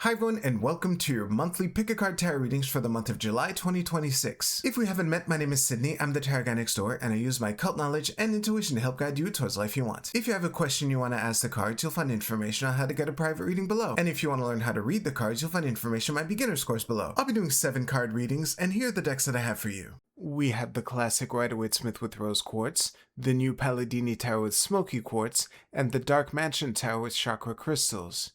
Hi everyone, and welcome to your monthly Pick a Card Tarot readings for the month of July 2026. If we haven't met, my name is Sydney, I'm the tarot guy next door, and I use my cult knowledge and intuition to help guide you towards life you want. If you have a question you want to ask the cards, you'll find information on how to get a private reading below. And if you want to learn how to read the cards, you'll find information on my beginner's course below. I'll be doing 7 card readings, and here are the decks that I have for you. We have the classic Rider-Waite-Smith with Rose Quartz, the new Palladini Tarot with Smoky Quartz, and the Dark Mansion Tarot with Chakra Crystals.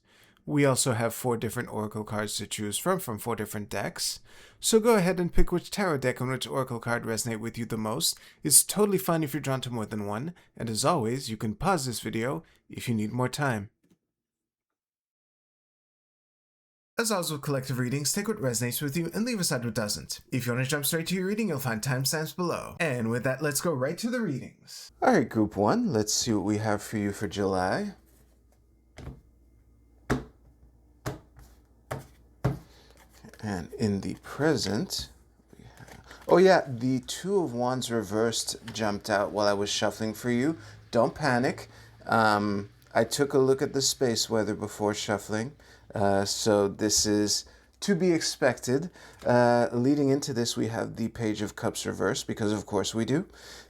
We also have 4 different Oracle cards to choose from 4 different decks. So go ahead and pick which tarot deck and which Oracle card resonate with you the most. It's totally fine if you're drawn to more than one, and as always, you can pause this video if you need more time. As always with collective readings, take what resonates with you and leave aside what doesn't. If you want to jump straight to your reading, you'll find timestamps below. And with that, let's go right to the readings. Alright, Group 1, let's see what we have for you for July. And in the present, we have, oh yeah, the Two of Wands reversed jumped out while I was shuffling for you. Don't panic. I took a look at the space weather before shuffling, so this is to be expected. Leading into this, we have the Page of Cups reversed, because of course we do.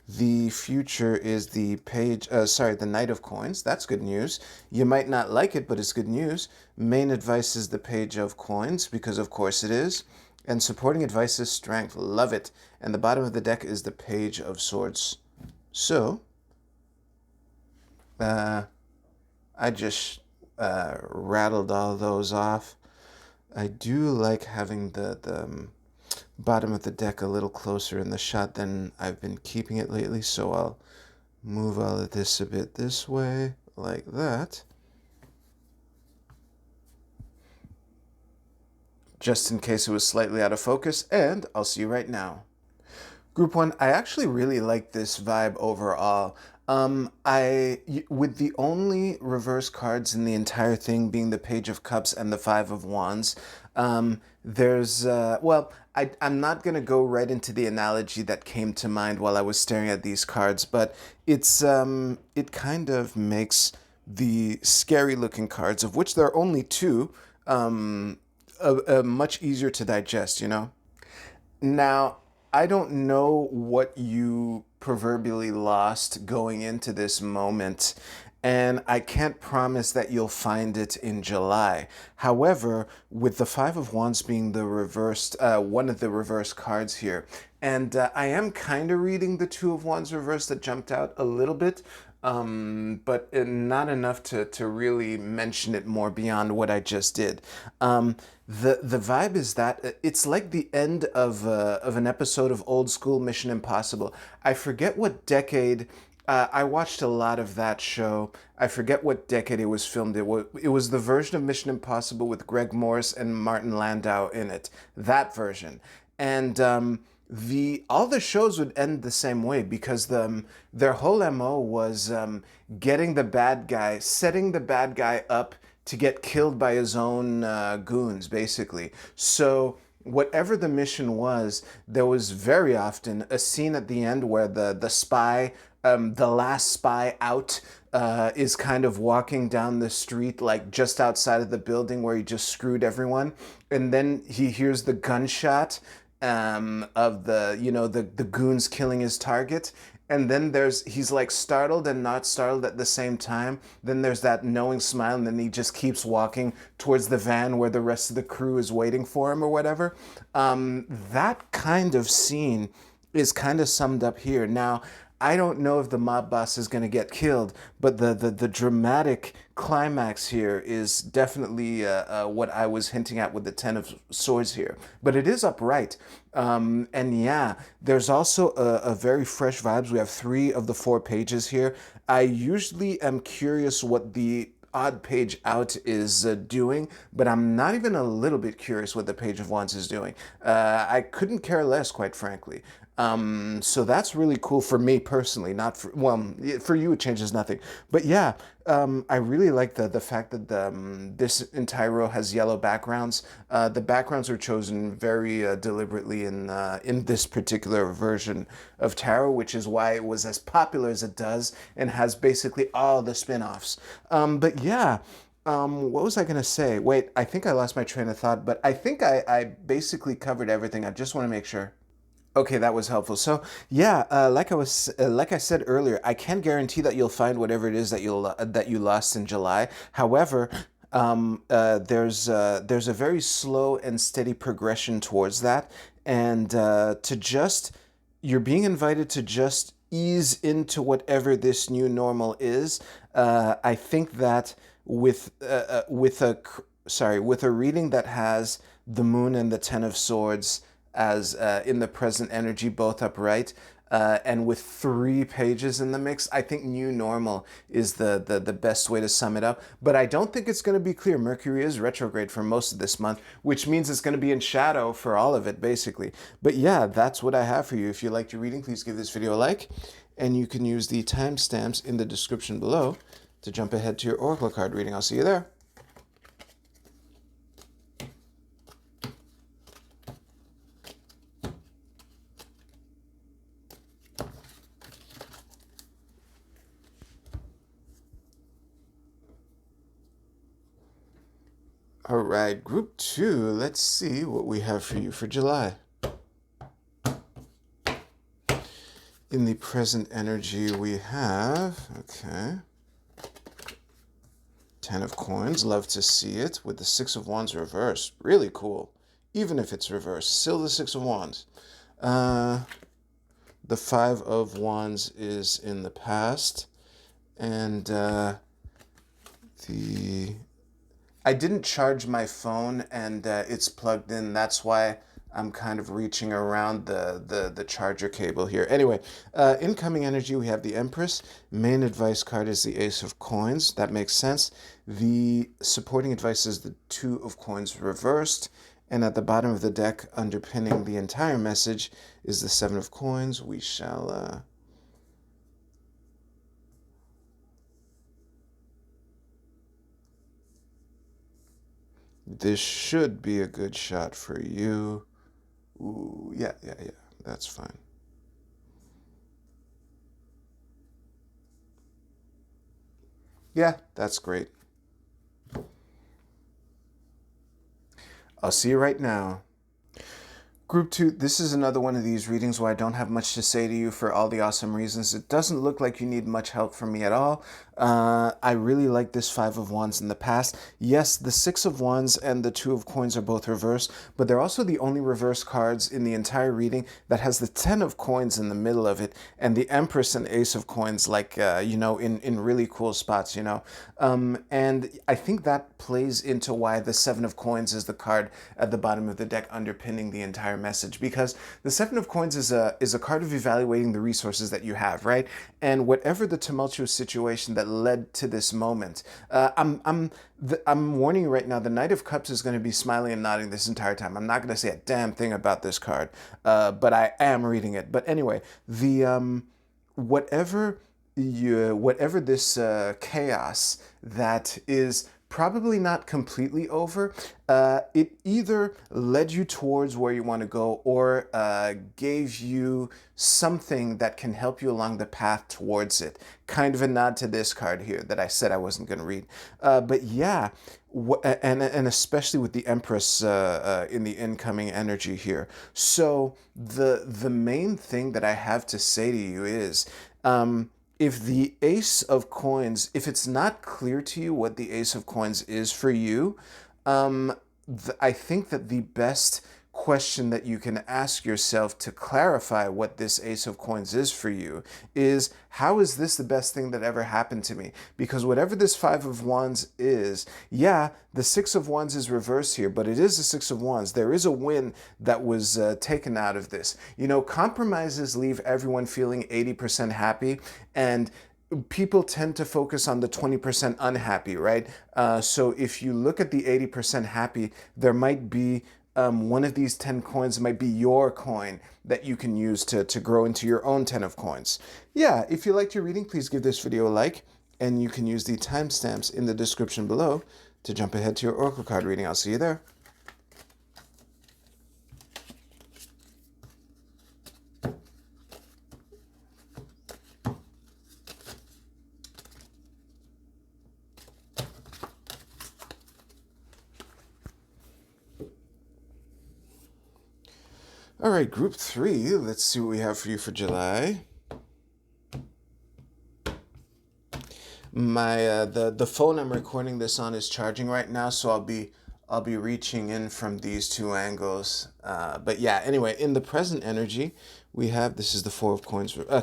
The future is the the Knight of Coins. That's good news. You might not like it, but it's good news. Main advice is the Page of Coins, because of course it is. And supporting advice is Strength. Love it. And the bottom of the deck is the Page of Swords. So, I just rattled all those off. I do like having the bottom of the deck a little closer in the shot than I've been keeping it lately, so I'll move all of this a bit this way, like that. Just in case it was slightly out of focus, and I'll see you right now. Group 1, I actually really like this vibe overall. With the only reverse cards in the entire thing being the Page of Cups and the Five of Wands, I'm not going to go right into the analogy that came to mind while I was staring at these cards, but it's it kind of makes the scary looking cards, of which there are only 2, much easier to digest, you know? Now, I don't know what you proverbially lost going into this moment, and I can't promise that you'll find it in July. However, with the Five of Wands being the reversed, one of the reverse cards here, and I am kind of reading the Two of Wands reverse that jumped out a little bit, but not enough to really mention it more beyond what I just did. The vibe is that it's like the end of an episode of old school Mission Impossible. I forget what decade. I watched a lot of that show. I forget what decade it was filmed. It was the version of Mission Impossible with Greg Morris and Martin Landau in it. That version. And all the shows would end the same way, because their whole MO was getting the bad guy, setting the bad guy up to get killed by his own goons, basically. So whatever the mission was, there was very often a scene at the end where the spy, the last spy out, is kind of walking down the street, like just outside of the building where he just screwed everyone, and then he hears the gunshot of the goons killing his target, and then he's like startled and not startled at the same time. Then there's that knowing smile, and then he just keeps walking towards the van where the rest of the crew is waiting for him or whatever. That kind of scene is kind of summed up here. Now, I don't know if the mob boss is going to get killed, but the dramatic climax here is definitely what I was hinting at with the Ten of Swords here. But it is upright. And yeah, there's also a very fresh vibes. We have 3 of the 4 pages here. I usually am curious what the odd page out is doing, but I'm not even a little bit curious what the Page of Wands is doing. I couldn't care less, quite frankly. So that's really cool for me personally, not for, well, for you it changes nothing. But yeah, I really like the fact that this entire row has yellow backgrounds. The backgrounds were chosen very deliberately in this particular version of tarot, which is why it was as popular as it does and has basically all the spin-offs. But yeah, What was I going to say? Wait, I think I lost my train of thought, but I think I basically covered everything. I just want to make sure. Okay, that was helpful. So yeah, like I said earlier, I can't guarantee that you'll find whatever it is that you lost in July. However, there's a very slow and steady progression towards that, and you're being invited to just ease into whatever this new normal is. I think that with a reading that has the Moon and the Ten of Swords as in the present energy, both upright, and with 3 pages in the mix, I think new normal is the best way to sum it up. But I don't think it's going to be clear. Mercury is retrograde for most of this month, which means it's going to be in shadow for all of it, basically. But yeah, that's what I have for you. If you liked your reading, please give this video a like, and you can use the timestamps in the description below to jump ahead to your Oracle card reading. I'll see you there. All right, group 2, let's see what we have for you for July. In the present energy, we have, okay, 10 of coins, love to see it, with the 6 of wands reversed. Really cool, even if it's reversed, still the 6 of wands. The 5 of wands is in the past, and I didn't charge my phone, and it's plugged in. That's why I'm kind of reaching around the charger cable here. Anyway, incoming energy, we have the Empress. Main advice card is the Ace of Coins. That makes sense. The supporting advice is the 2 of Coins reversed. And at the bottom of the deck, underpinning the entire message, is the 7 of Coins. We shall... This should be a good shot for you. Ooh, yeah, that's fine. Yeah, that's great. I'll see you right now. Group 2, this is another one of these readings where I don't have much to say to you for all the awesome reasons. It doesn't look like you need much help from me at all. I really like this 5 of wands in the past. Yes, the 6 of wands and the 2 of coins are both reversed, but they're also the only reverse cards in the entire reading that has the 10 of coins in the middle of it, and the Empress and Ace of coins, like, in really cool spots, and I think that plays into why the 7 of coins is the card at the bottom of the deck underpinning the entire message, because the 7 of coins is a card of evaluating the resources that you have, right? And whatever the tumultuous situation that led to this moment, I'm warning you right now, the Knight of Cups is going to be smiling and nodding this entire time. I'm not going to say a damn thing about this card, but I am reading it. But anyway, the whatever this chaos that is probably not completely over, it either led you towards where you want to go, or gave you something that can help you along the path towards it. Kind of a nod to this card here that I said I wasn't going to read. But yeah, and especially with the Empress in the incoming energy here. So the main thing that I have to say to you is, if the Ace of Coins, if it's not clear to you what the Ace of Coins is for you, I think that the best question that you can ask yourself to clarify what this Ace of Coins is for you is, how is this the best thing that ever happened to me? Because whatever this 5 of Wands is, yeah, the 6 of Wands is reversed here, but it is the 6 of Wands. There is a win that was taken out of this. Compromises leave everyone feeling 80% happy, and people tend to focus on the 20% unhappy, right? So if you look at the 80% happy, there might be one of these 10 coins might be your coin that you can use to grow into your own 10 of coins. Yeah, if you liked your reading, please give this video a like, and you can use the timestamps in the description below to jump ahead to your Oracle card reading. I'll see you there. All right, group 3. Let's see what we have for you for July. My the phone I'm recording this on is charging right now, so I'll be reaching in from these two angles. But yeah, anyway, in the present energy, we have, this is the Four of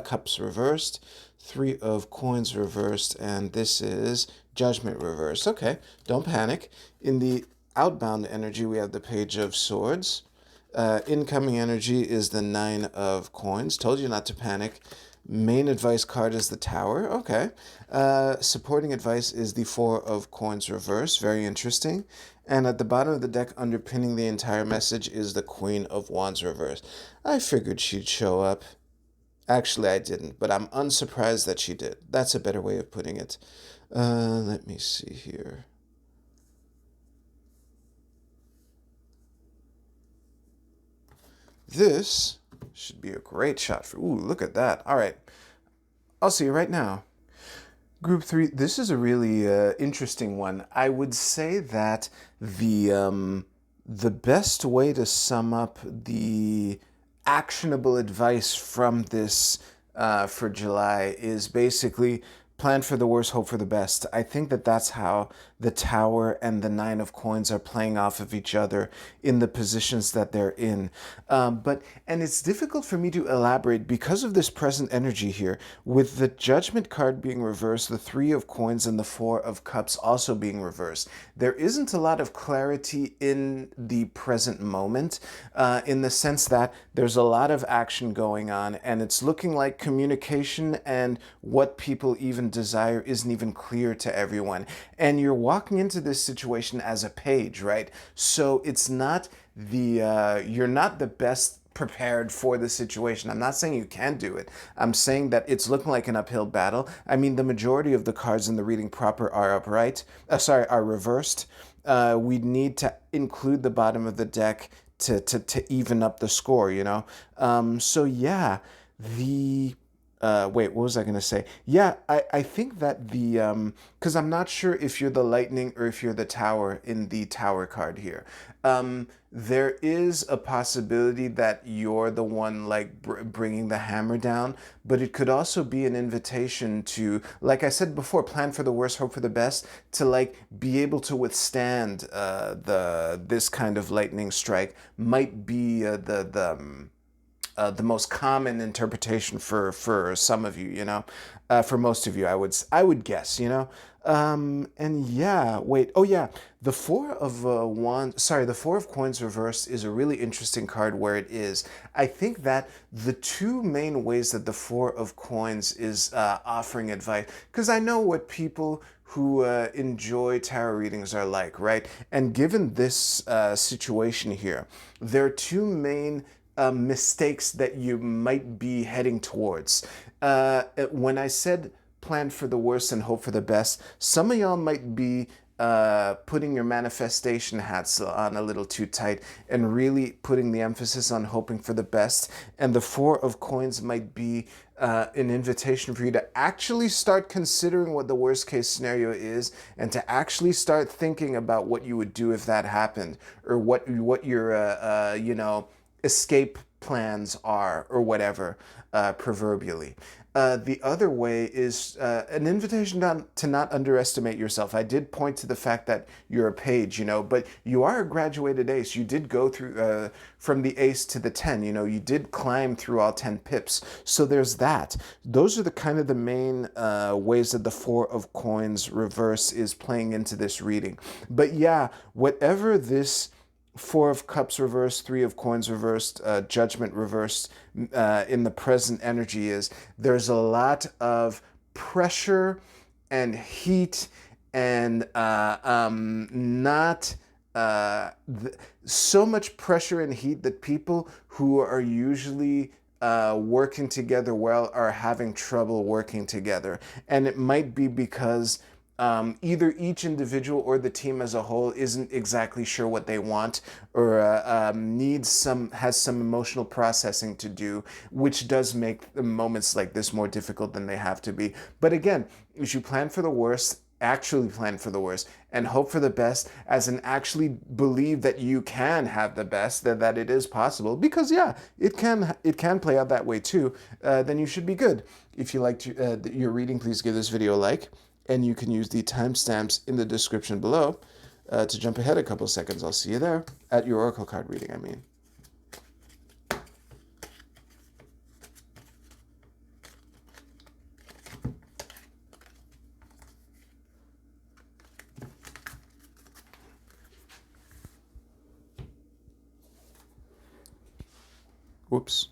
Cups reversed, Three of Coins reversed, and this is Judgment reversed. Okay, don't panic. In the outbound energy, we have the Page of Swords. Incoming energy is the Nine of Coins. Told you not to panic. Main advice card is the Tower. Okay. Supporting advice is the Four of Coins reverse. Very interesting. And at the bottom of the deck, underpinning the entire message, is the Queen of Wands reverse. I figured she'd show up. Actually, I didn't, but I'm unsurprised that she did. That's a better way of putting it. Let me see here. This should be a great shot for... Ooh, look at that. All right. I'll see you right now. Group 3, this is a really interesting one. I would say that the best way to sum up the actionable advice from this for July is basically plan for the worst, hope for the best. I think that that's how the Tower and the Nine of Coins are playing off of each other in the positions that they're in. And it's difficult for me to elaborate because of this present energy here, with the Judgment card being reversed, the Three of Coins and the Four of Cups also being reversed. There isn't a lot of clarity in the present moment, in the sense that there's a lot of action going on, and it's looking like communication and what people even desire isn't even clear to everyone. And you're walking into this situation as a page, right? So it's not you're not the best prepared for the situation. I'm not saying you can't do it. I'm saying that it's looking like an uphill battle. I mean, the majority of the cards in the reading proper are are reversed. We need to include the bottom of the deck to even up the score, you know? So yeah, wait, what was I going to say? Yeah, I think that because I'm not sure if you're the Lightning or if you're the Tower in the Tower card here. There is a possibility that you're the one like bringing the hammer down, but it could also be an invitation to, like I said before, plan for the worst, hope for the best, to like be able to withstand this kind of lightning strike might be the most common interpretation for some of you, you know, for most of you, I would guess, you know, and yeah, wait, oh yeah, the Four of the Four of Coins reversed is a really interesting card where it is. I think that the two main ways that the Four of Coins is offering advice, because I know what people who enjoy tarot readings are like, right? And given this situation here, there are two main mistakes that you might be heading towards. When I said plan for the worst and hope for the best, some of y'all might be putting your manifestation hats on a little too tight and really putting the emphasis on hoping for the best. And the Four of Coins might be an invitation for you to actually start considering what the worst case scenario is, and to actually start thinking about what you would do if that happened, or what your escape plans are, or whatever, proverbially. The other way is an invitation to not underestimate yourself. I did point to the fact that you're a page, you know, but you are a graduated ace. You did go through from the ace to the 10, you know, you did climb through all 10 pips. So there's that. Those are the kind of the main ways that the Four of Coins reverse is playing into this reading. But yeah, whatever this Four of Cups reversed, Three of Coins reversed, Judgment reversed in the present energy is, there's a lot of pressure and heat and so much pressure and heat that people who are usually working together well are having trouble working together. And it might be because either each individual or the team as a whole isn't exactly sure what they want, or has some emotional processing to do, which does make the moments like this more difficult than they have to be. But again, you should plan for the worst actually plan for the worst and hope for the best, as in actually believe that you can have the best, that it is possible, because yeah, it can play out that way too, then you should be good. If you liked your reading, please give this video a like, and you can use the timestamps in the description below to jump ahead a couple seconds. I'll see you there at your Oracle card reading, I mean. Whoops.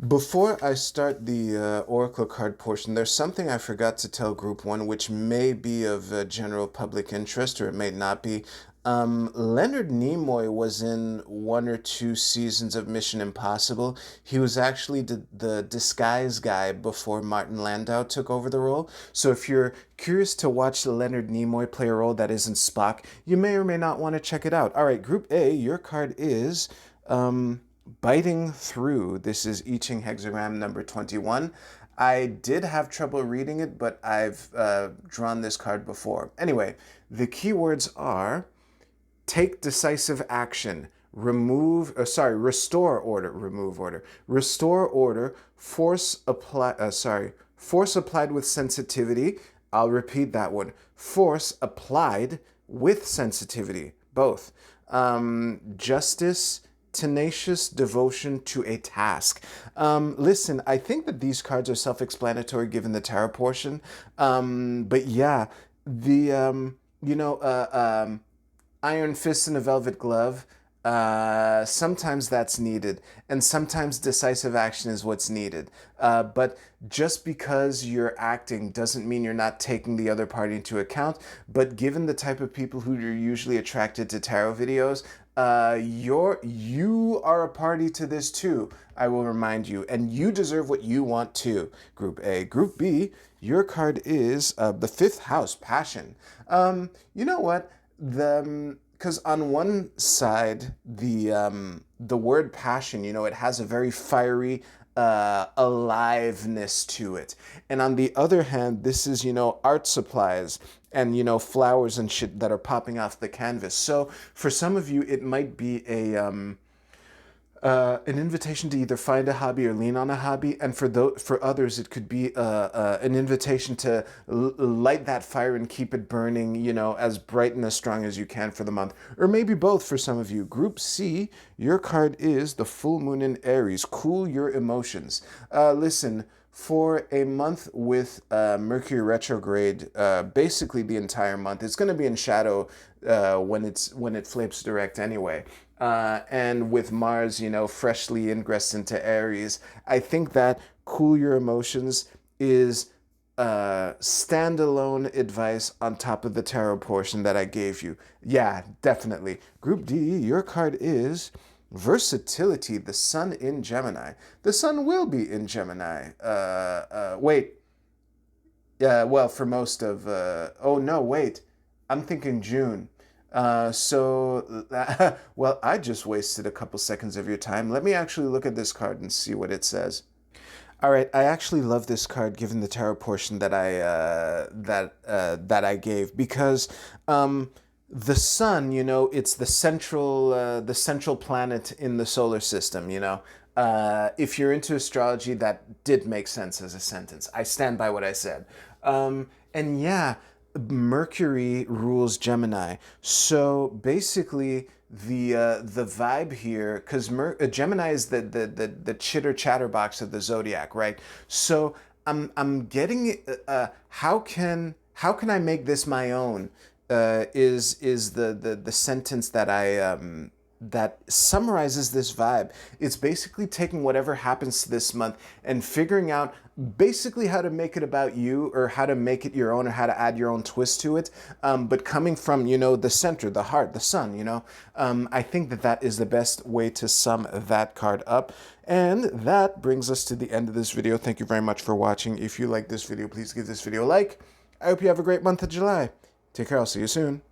Before I start the Oracle card portion, there's something I forgot to tell Group 1, which may be of general public interest, or it may not be. Leonard Nimoy was in 1 or 2 seasons of Mission Impossible. He was actually the disguise guy before Martin Landau took over the role. So if you're curious to watch Leonard Nimoy play a role that isn't Spock, you may or may not want to check it out. All right, Group A, your card is Biting Through. This is I Ching hexagram number 21. I did have trouble reading it, but I've drawn this card before. Anyway, the keywords are take decisive action, restore order, remove order, restore order, force applied with sensitivity. I'll repeat that one. Force applied with sensitivity, both. Justice, tenacious devotion to a task. Listen, I think that these cards are self-explanatory given the tarot portion. But yeah, the, iron fist in a velvet glove, sometimes that's needed, and sometimes decisive action is what's needed. But just because you're acting doesn't mean you're not taking the other party into account. But given the type of people who are usually attracted to tarot videos, you are a party to this too, I will remind you, and you deserve what you want too, Group A. Group B, your card is the 5th house, passion. You know what? Because on one side, the word passion, it has a very fiery aliveness to it. And on the other hand, this is, art supplies and, flowers and shit that are popping off the canvas. So for some of you, it might be an invitation to either find a hobby or lean on a hobby, and for others it could be an invitation to light that fire and keep it burning, as bright and as strong as you can for the month, or maybe both for some of you. Group C, your card is the full moon in Aries. Cool your emotions. Listen, for a month with Mercury retrograde, basically the entire month, it's going to be in shadow when it flips direct anyway. And with Mars, freshly ingressed into Aries, I think that cool your emotions is standalone advice on top of the tarot portion that I gave you. Yeah, definitely. Group D, your card is versatility, the sun in Gemini. The sun will be in Gemini. Wait. Well, for most of... oh, no, wait. I'm thinking June. Well, I just wasted a couple seconds of your time. Let me actually look at this card and see what it says. All right, I actually love this card given the tarot portion that I gave, because the sun, it's the central planet in the solar system. If you're into astrology, that did make sense as a sentence. I stand by what I said. And yeah, Mercury rules Gemini. So basically, the vibe here, because Gemini is the chitter chatterbox of the zodiac, right? So I'm getting how can I make this my own? Is the sentence that that summarizes this vibe. It's basically taking whatever happens this month and figuring out basically how to make it about you, or how to make it your own, or how to add your own twist to it, but coming from, the center, the heart, the sun, I think that is the best way to sum that card up. And that brings us to the end of this video. Thank you very much for watching. If you like this video, please give this video a like. I hope you have a great month of July. Take care. I'll see you soon.